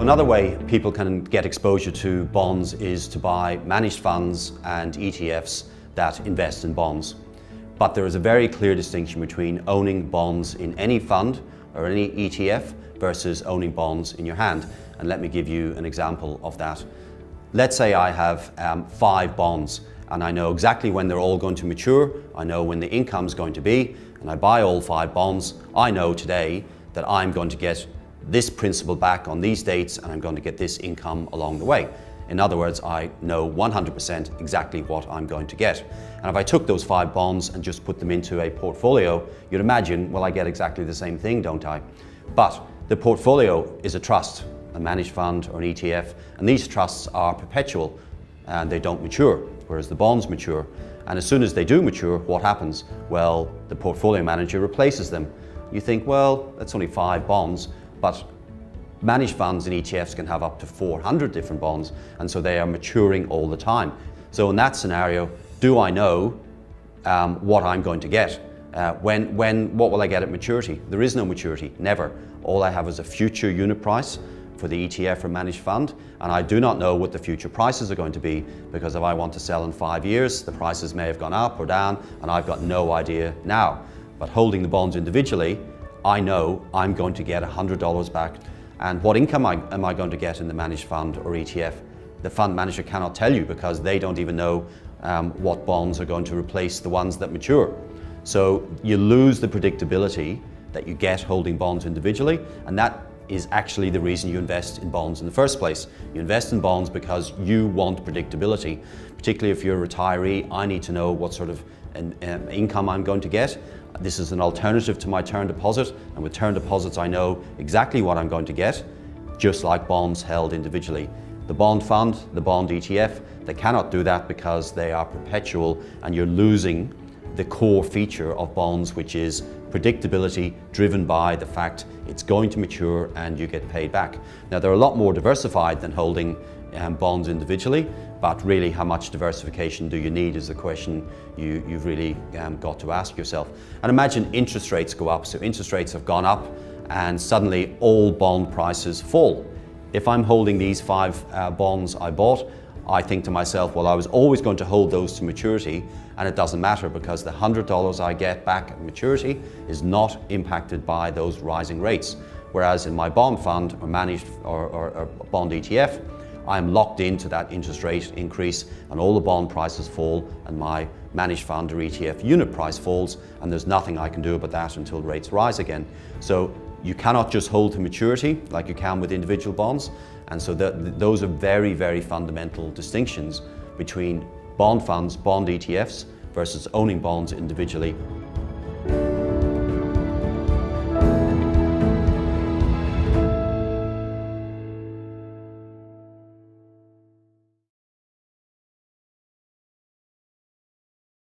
Another way people can get exposure to bonds is to buy managed funds and ETFs that invest in bonds. But there is a very clear distinction between owning bonds in any fund or any ETF versus owning bonds in your hand. And let me give you an example of that. Let's say I have 5 bonds and I know exactly when they're all going to mature. I know when the income's going to be, and I buy all 5 bonds. I know today that I'm going to get this principal back on these dates and I'm going to get this income along the way. In other words, I know 100% exactly what I'm going to get. And if I took those 5 bonds and just put them into a portfolio, you'd imagine, well, I get exactly the same thing, don't I? But the portfolio is a trust, a managed fund or an ETF, and these trusts are perpetual and they don't mature, whereas the bonds mature. And as soon as they do mature, what happens? Well, the portfolio manager replaces them. You think, well, that's only 5 bonds, but managed funds and ETFs can have up to 400 different bonds, and so they are maturing all the time. So in that scenario, do I know what I'm going to get? What will I get at maturity? There is no maturity, never. All I have is a future unit price for the ETF or managed fund, and I do not know what the future prices are going to be, because if I want to sell in 5 years, the prices may have gone up or down, and I've got no idea now. But holding the bonds individually, I know I'm going to get $100 back. And what income am I going to get in the managed fund or ETF? The fund manager cannot tell you, because they don't even know what bonds are going to replace the ones that mature. So you lose the predictability that you get holding bonds individually, and that is actually the reason you invest in bonds in the first place. You invest in bonds because you want predictability. Particularly if you're a retiree, I need to know what sort of income I'm going to get. This is an alternative to my term deposit, and with term deposits I know exactly what I'm going to get, just like bonds held individually. The bond fund, the bond ETF, they cannot do that because they are perpetual, and you're losing the core feature of bonds, which is predictability driven by the fact it's going to mature and you get paid back. Now, they're a lot more diversified than holding bonds individually, but really how much diversification do you need is the question you've really got to ask yourself. And imagine interest rates go up. So interest rates have gone up and suddenly all bond prices fall. If I'm holding these 5 bonds I bought, I think to myself, well, I was always going to hold those to maturity, and it doesn't matter because the $100 I get back at maturity is not impacted by those rising rates. Whereas in my bond fund or managed or bond ETF, I'm locked into that interest rate increase, and all the bond prices fall and my managed fund or ETF unit price falls, and there's nothing I can do about that until rates rise again. So you cannot just hold to maturity like you can with individual bonds. And so those are very, very fundamental distinctions between bond funds, bond ETFs versus owning bonds individually.